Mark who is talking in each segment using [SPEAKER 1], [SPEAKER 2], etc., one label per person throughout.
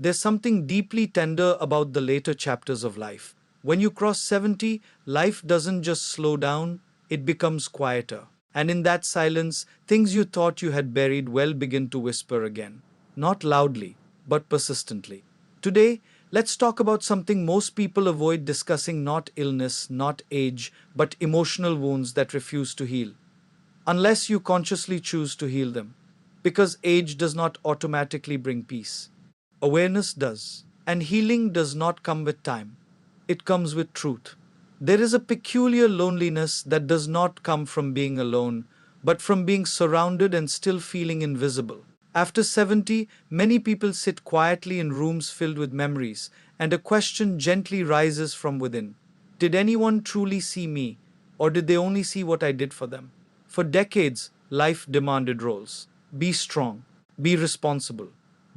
[SPEAKER 1] There's something deeply tender about the later chapters of life. When you cross 70, life doesn't just slow down, it becomes quieter. And in that silence, things you thought you had buried well begin to whisper again. Not loudly, but persistently. Today, let's talk about something most people avoid discussing: not illness, not age, but emotional wounds that refuse to heal unless you consciously choose to heal them. Because age does not automatically bring peace. Awareness does. And healing does not come with time, it comes with truth. There is a peculiar loneliness that does not come from being alone, but from being surrounded and still feeling invisible. After 70, many people sit quietly in rooms filled with memories, and a question gently rises from within: did anyone truly see me, or did they only see what I did for them? For decades, life demanded roles: be strong, be responsible,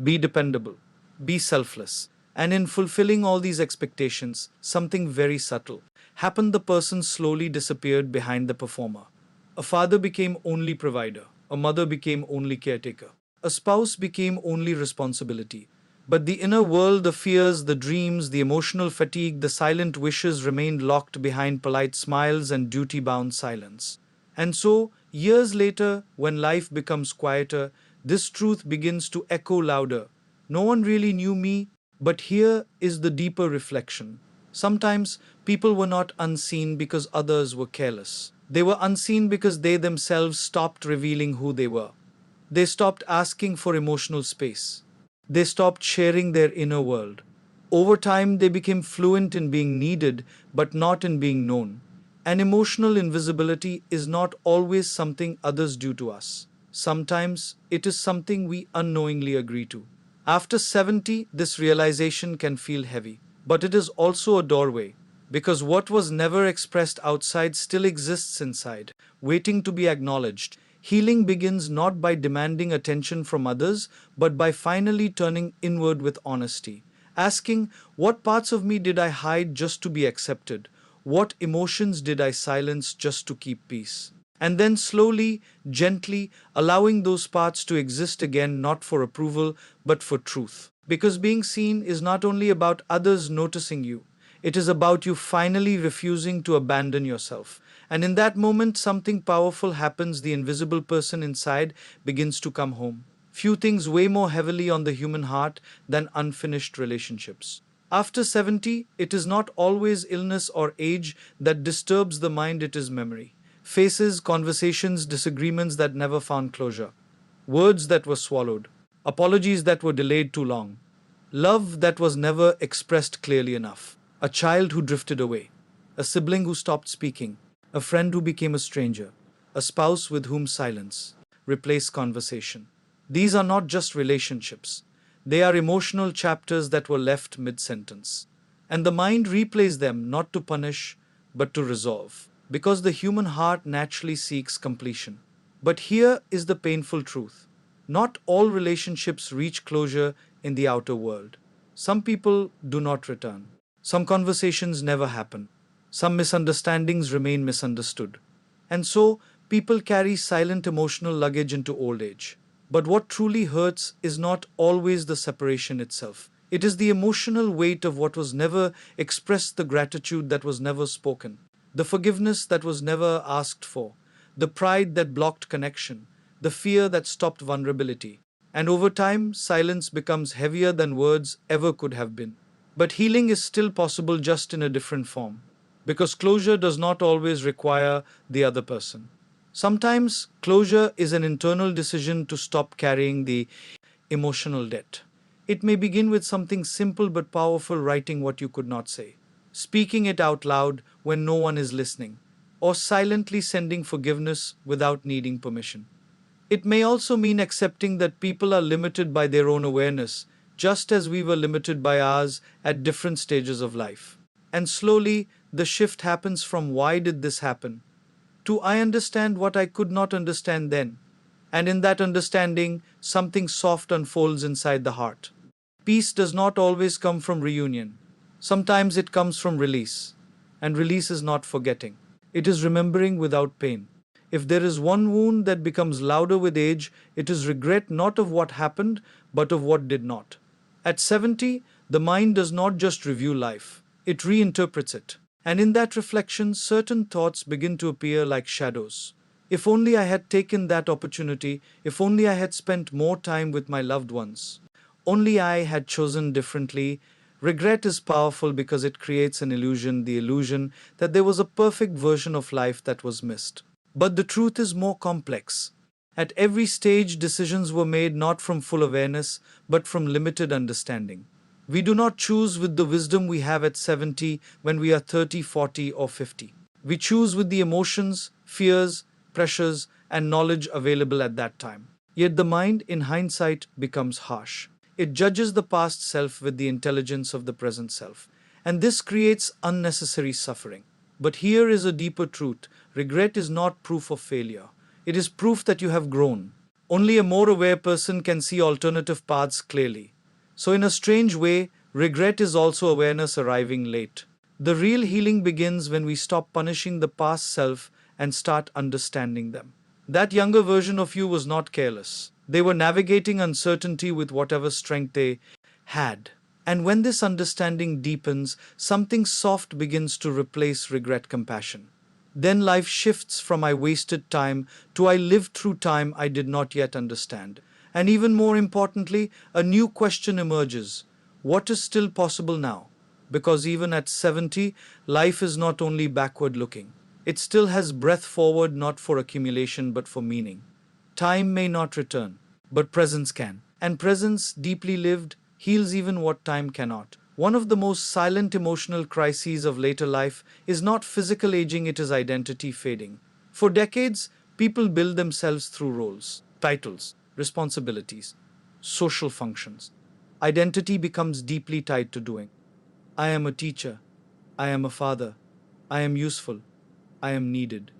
[SPEAKER 1] be dependable, be selfless. And in fulfilling all these expectations, something very subtle happened. The person slowly disappeared behind the performer. A father became only provider, a mother became only caretaker, a spouse became only responsibility. But the inner world, the fears, the dreams, the emotional fatigue, the silent wishes remained locked behind polite smiles and duty bound silence. And so, years later, when life becomes quieter, this truth begins to echo louder: no one really knew me. But here is the deeper reflection. Sometimes people were not unseen because others were careless. They were unseen because they themselves stopped revealing who they were. They stopped asking for emotional space. They stopped sharing their inner world. Over time, they became fluent in being needed, but not in being known. And emotional invisibility is not always something others do to us. Sometimes it is something we unknowingly agree to. After 70, this realization can feel heavy, but it is also a doorway, because what was never expressed outside still exists inside, waiting to be acknowledged. Healing begins not by demanding attention from others, but by finally turning inward with honesty, asking: what parts of me did I hide just to be accepted? What emotions did I silence just to keep peace? And then slowly, gently, allowing those parts to exist again, not for approval, but for truth. Because being seen is not only about others noticing you, it is about you finally refusing to abandon yourself. And in that moment, something powerful happens. The invisible person inside begins to come home. Few things weigh more heavily on the human heart than unfinished relationships. After 70, it is not always illness or age that disturbs the mind, it is memory. Faces, conversations, disagreements that never found closure. Words that were swallowed. Apologies that were delayed too long. Love that was never expressed clearly enough. A child who drifted away. A sibling who stopped speaking. A friend who became a stranger. A spouse with whom silence replaced conversation. These are not just relationships. They are emotional chapters that were left mid-sentence. And the mind replays them not to punish, but to resolve. Because the human heart naturally seeks completion. But here is the painful truth: not all relationships reach closure in the outer world. Some people do not return. Some conversations never happen. Some misunderstandings remain misunderstood. And so, people carry silent emotional luggage into old age. But what truly hurts is not always the separation itself. It is the emotional weight of what was never expressed, the gratitude that was never spoken, the forgiveness that was never asked for, the pride that blocked connection, the fear that stopped vulnerability. And over time, silence becomes heavier than words ever could have been. But healing is still possible, just in a different form. Because closure does not always require the other person. Sometimes closure is an internal decision to stop carrying the emotional debt. It may begin with something simple but powerful: writing what you could not say, speaking it out loud when no one is listening, or silently sending forgiveness without needing permission. It may also mean accepting that people are limited by their own awareness, just as we were limited by ours at different stages of life. And slowly, the shift happens from "why did this happen?" to "I understand what I could not understand then." And in that understanding, something soft unfolds inside the heart. Peace does not always come from reunion. Sometimes it comes from release. And release is not forgetting, it is remembering without pain. If there is one wound that becomes louder with age, it is regret, not of what happened, but of what did not. At 70, the mind does not just review life, it reinterprets it. And in that reflection, certain thoughts begin to appear like shadows. If only I had taken that opportunity, if only I had spent more time with my loved ones, only I had chosen differently. Regret is powerful because it creates an illusion, the illusion that there was a perfect version of life that was missed. But the truth is more complex. At every stage, decisions were made not from full awareness, but from limited understanding. We do not choose with the wisdom we have at 70 when we are 30, 40, or 50. We choose with the emotions, fears, pressures, and knowledge available at that time. Yet the mind, in hindsight, becomes harsh. It judges the past self with the intelligence of the present self. And this creates unnecessary suffering. But here is a deeper truth: regret is not proof of failure, it is proof that you have grown. Only a more aware person can see alternative paths clearly. So, in a strange way, regret is also awareness arriving late. The real healing begins when we stop punishing the past self and start understanding them. That younger version of you was not careless. They were navigating uncertainty with whatever strength they had. And when this understanding deepens, something soft begins to replace regret compassion. Then life shifts from I wasted time to I lived through time I did not yet understand. And even more importantly, a new question emerges: what is still possible now? Because even at 70, life is not only backward looking, it still has breath forward, not for accumulation but for meaning. Time may not return, but presence can. And presence, deeply lived, heals even what time cannot. One of the most silent emotional crises of later life is not physical aging, it is identity fading. For decades, people build themselves through roles, titles, responsibilities, social functions. Identity becomes deeply tied to doing. I am a teacher. I am a father. I am useful. I am needed.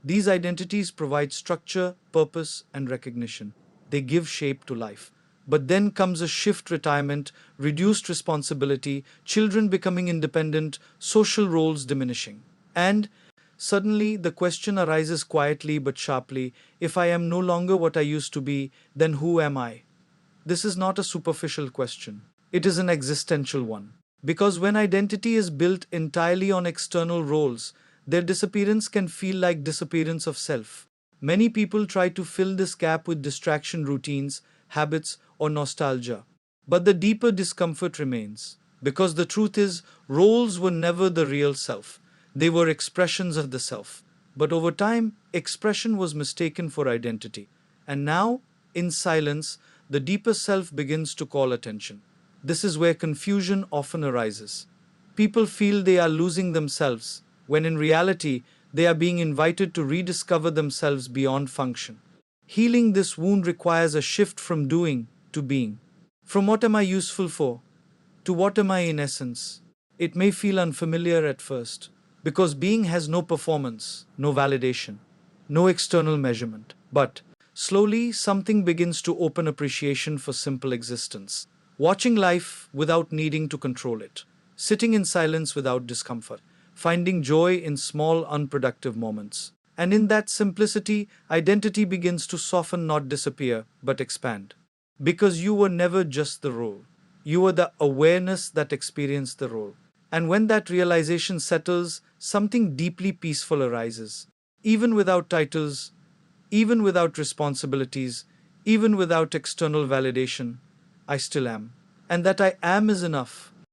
[SPEAKER 1] These identities provide structure, purpose, and recognition. They give shape to life. But then comes a shift: retirement, reduced responsibility, children becoming independent, social roles diminishing. And suddenly the question arises quietly but sharply: if I am no longer what I used to be, then who am I? This is not a superficial question, it is an existential one. Because when identity is built entirely on external roles, their disappearance can feel like disappearance of self. Many people try to fill this gap with distraction, routines, habits, or nostalgia. But the deeper discomfort remains. Because the truth is, roles were never the real self, they were expressions of the self. But over time, expression was mistaken for identity. And now, in silence, the deeper self begins to call attention. This is where confusion often arises. People feel they are losing themselves, when in reality, they are being invited to rediscover themselves beyond function. Healing this wound requires a shift from doing to being. From what am I useful for to what am I in essence? It may feel unfamiliar at first, because being has no performance, no validation, no external measurement. But slowly, something begins to open: appreciation for simple existence, watching life without needing to control it, sitting in silence without discomfort, finding joy in small, unproductive moments. And in that simplicity, identity begins to soften, not disappear, but expand. Because you were never just the role. You are the awareness that experienced the role. And when that realization settles, something deeply peaceful arises. Even without titles, even without responsibilities, even without external validation, I still am. And that I am is enough.